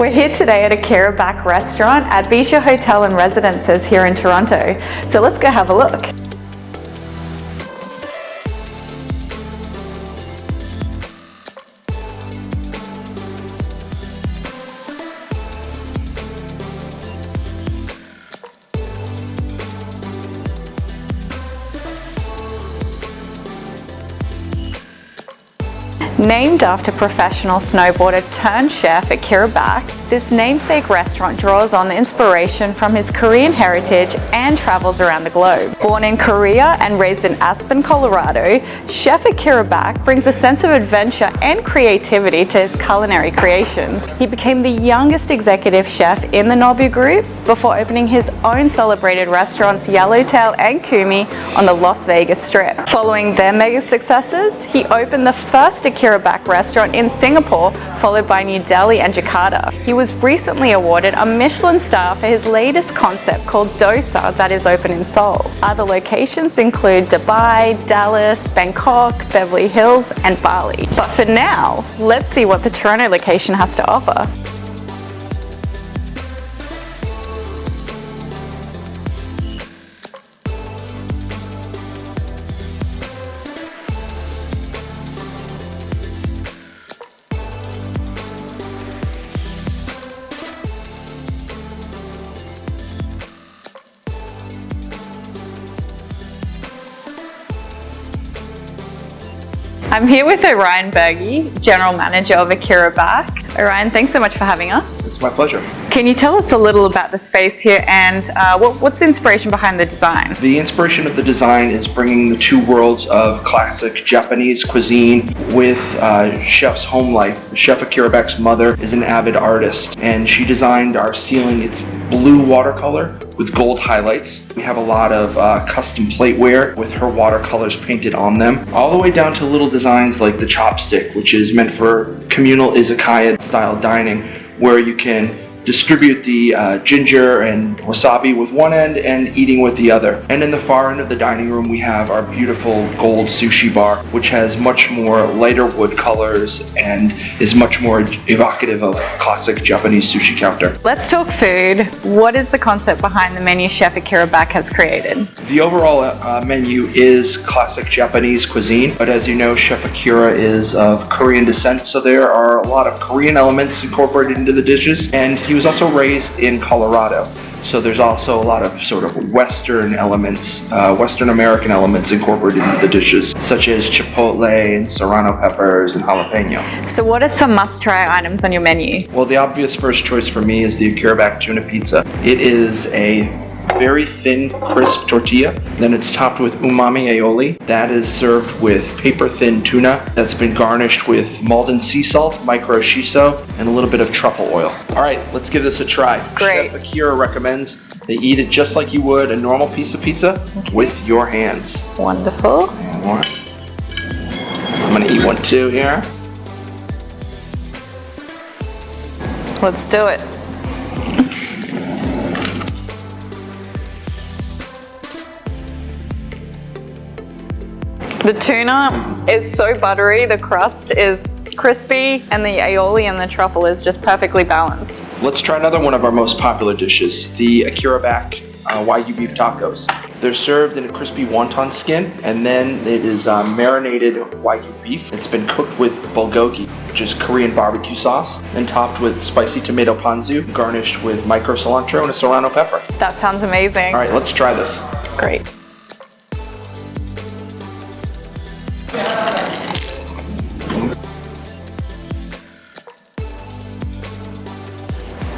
We're here today at Akira restaurant at Visha Hotel and Residences here in Toronto. So let's go have a look. Named after professional snowboarder turned chef Akira, this namesake restaurant draws on the inspiration from his Korean heritage and travels around the globe. Born in Korea and raised in Aspen, Colorado, Chef Akira brings a sense of adventure and creativity to his culinary creations. He became the youngest executive chef in the Nobu Group before opening his own celebrated restaurants Yellowtail and Kumi on the Las Vegas Strip. Following their mega successes, he opened the first Akira restaurant in Singapore, followed by New Delhi and Jakarta. He was recently awarded a Michelin star for his latest concept called Dosa that is open in Seoul. Other locations include Dubai, Dallas, Bangkok, Beverly Hills, and Bali. But for now, let's see what the Toronto location has to offer. I'm here with Orion Berge, General Manager of Akira. Orion, thanks so much for having us. It's my pleasure. Can you tell us a little about the space here and what's the inspiration behind the design? The inspiration of the design is bringing the two worlds of classic Japanese cuisine with chef's home life. Chef Akira's mother is an avid artist, and she designed our ceiling. It's blue watercolor with gold highlights. We have a lot of custom plateware with her watercolors painted on them, all the way down to little designs like the chopstick, which is meant for communal izakaya style dining, where you can distribute the ginger and wasabi with one end and eating with the other. And in the far end of the dining room, we have our beautiful gold sushi bar, which has much more lighter wood colors and is much more evocative of classic Japanese sushi counter. Let's talk food. What is the concept behind the menu Chef Akira has created? The overall menu is classic Japanese cuisine, but as you know, Chef Akira is of Korean descent, so there are a lot of Korean elements incorporated into the dishes, and he was also raised in Colorado, so there's also a lot of sort of Western elements, Western American elements incorporated into the dishes, such as chipotle and serrano peppers and jalapeno. So what are some must-try items on your menu? Well, the obvious first choice for me is the Akira tuna pizza. It is a very thin, crisp tortilla. Then it's topped with umami aioli. That is served with paper-thin tuna that's been garnished with Malden sea salt, micro shiso, and a little bit of truffle oil. All right, let's give this a try. Great. Chef Akira recommends they eat it just like you would a normal piece of pizza with your hands. Wonderful. And more. I'm gonna eat one too here. Let's do it. The tuna is so buttery, the crust is crispy, and the aioli and the truffle is just perfectly balanced. Let's try another one of our most popular dishes, the Akira Wagyu beef tacos. They're served in a crispy wonton skin, and then it is marinated Wagyu beef. It's been cooked with bulgogi, which is Korean barbecue sauce, and topped with spicy tomato ponzu, garnished with micro cilantro and a serrano pepper. That sounds amazing. All right, let's try this. Great.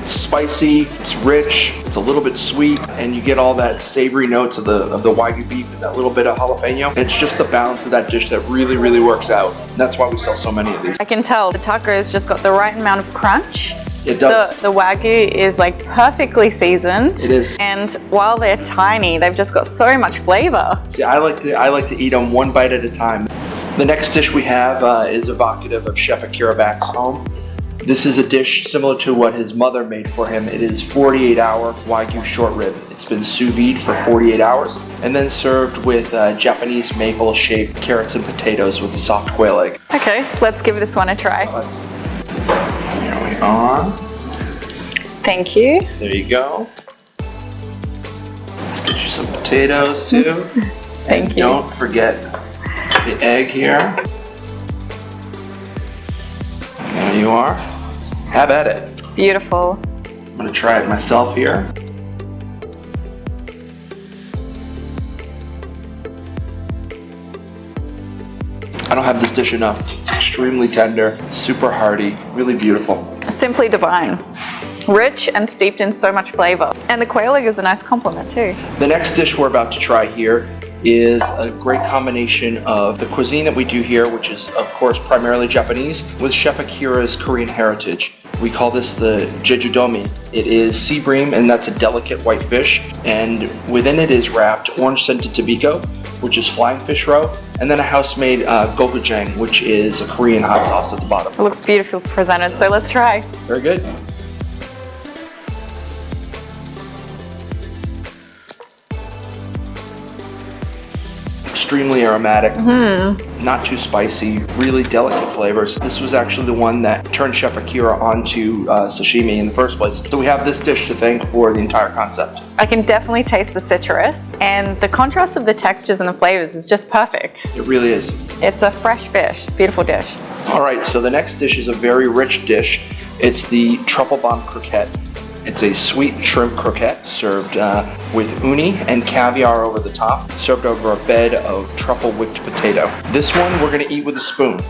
Spicy, it's rich, it's a little bit sweet, and you get all that savory notes of the Wagyu beef and that little bit of jalapeno. It's just the balance of that dish that really, really works out. And that's why we sell so many of these. I can tell the taco's just got the right amount of crunch. It does. The Wagyu is like perfectly seasoned. It is. And while they're tiny, they've just got so much flavor. See, I like to eat them one bite at a time. The next dish we have is evocative of Chef Akira's home. This is a dish similar to what his mother made for him. It is 48-hour Wagyu short rib. It's been sous vide for 48 hours and then served with Japanese maple-shaped carrots and potatoes with a soft quail egg. Okay, let's give this one a try. Here we are. Thank you. There you go. Let's get you some potatoes too. Thank you. Don't forget the egg here. There you are. Have at it. Beautiful. I'm gonna try it myself here. I don't have this dish enough. It's extremely tender, super hearty, really beautiful. Simply divine. Rich and steeped in so much flavor. And the quail egg is a nice compliment too. The next dish we're about to try here is a great combination of the cuisine that we do here, which is of course primarily Japanese, with Chef Akira's Korean heritage. We call this the jejudomi. It is sea bream, and that's a delicate white fish, and within it is wrapped orange scented tobiko, which is flying fish roe, and then a house-made gochujang, which is a Korean hot sauce at the bottom. It looks beautifully presented, so let's try. Very good. Extremely aromatic, not too spicy, really delicate flavors. This was actually the one that turned Chef Akira onto sashimi in the first place. So we have this dish to thank for the entire concept. I can definitely taste the citrus, and the contrast of the textures and the flavors is just perfect. It really is. It's a fresh fish, beautiful dish. All right, so the next dish is a very rich dish. It's the Truffle bomb croquette. It's a sweet shrimp croquette served with uni and caviar over the top, served over a bed of truffle whipped potato. This one we're gonna eat with a spoon.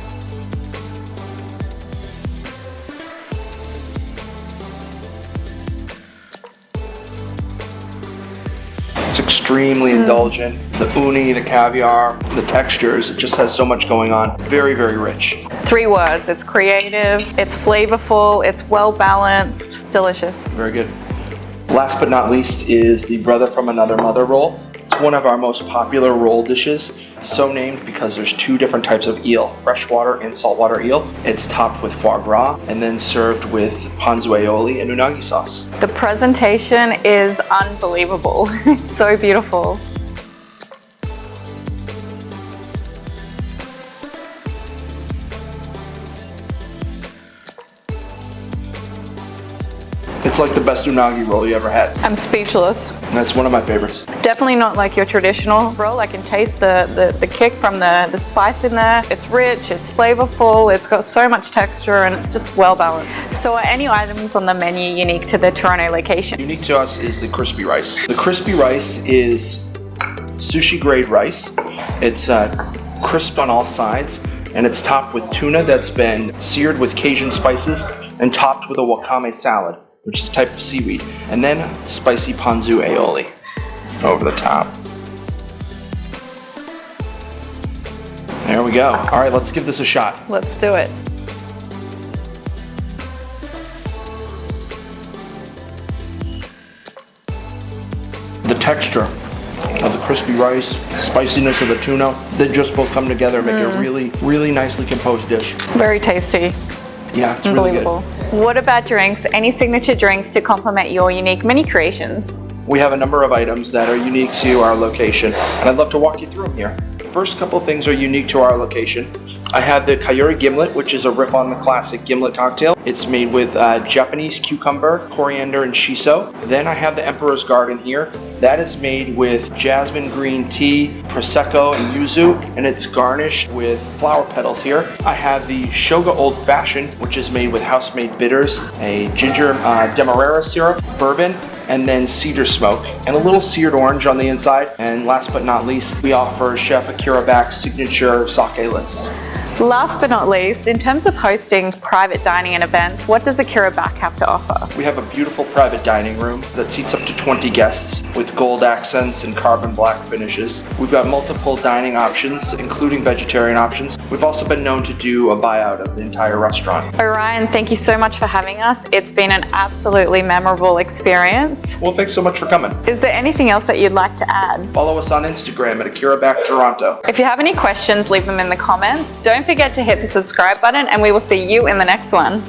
It's extremely indulgent. The uni, the caviar, the textures, it just has so much going on. Very, very rich. 3 words, it's creative, it's flavorful, it's well balanced, delicious. Very good. Last but not least is the Brother from Another Mother roll. It's one of our most popular roll dishes. It's so named because there's 2 different types of eel, freshwater and saltwater eel. It's topped with foie gras and then served with ponzu aioli and unagi sauce. The presentation is unbelievable. It's so beautiful. It's like the best unagi roll you ever had. I'm speechless. That's one of my favorites. Definitely not like your traditional roll. I can taste the kick from the spice in there. It's rich, it's flavorful, it's got so much texture, and it's just well balanced. So are any items on the menu unique to the Toronto location? Unique to us is the crispy rice. The crispy rice is sushi grade rice. It's crisp on all sides, and it's topped with tuna that's been seared with Cajun spices and topped with a wakame salad, which is a type of seaweed, and then spicy ponzu aioli over the top. There we go. All right, let's give this a shot. Let's do it. The texture of the crispy rice, spiciness of the tuna, they just both come together and make it a really, really nicely composed dish. Very tasty. Yeah, it's really good. Unbelievable. What about drinks? Any signature drinks to complement your unique mini creations? We have a number of items that are unique to our location, and I'd love to walk you through them here. First couple things are unique to our location. I have the Kyori Gimlet, which is a riff on the classic gimlet cocktail. It's made with Japanese cucumber, coriander, and shiso. Then I have the Emperor's Garden here. That is made with jasmine green tea, prosecco, and yuzu, and it's garnished with flower petals here. I have the Shoga Old Fashioned, which is made with house-made bitters, a ginger demerara syrup, bourbon, and then cedar smoke, and a little seared orange on the inside. And last but not least, we offer Chef Kurabak's signature sake list. Last but not least, in terms of hosting private dining and events, what does Kurabak have to offer? We have a beautiful private dining room that seats up to 20 guests with gold accents and carbon black finishes. We've got multiple dining options, including vegetarian options. We've also been known to do a buyout of the entire restaurant. Orion, thank you so much for having us. It's been an absolutely memorable experience. Well, thanks so much for coming. Is there anything else that you'd like to add? Follow us on Instagram at Kurabak Toronto. If you have any questions, leave them in the comments. Don't forget to hit the subscribe button, and we will see you in the next one.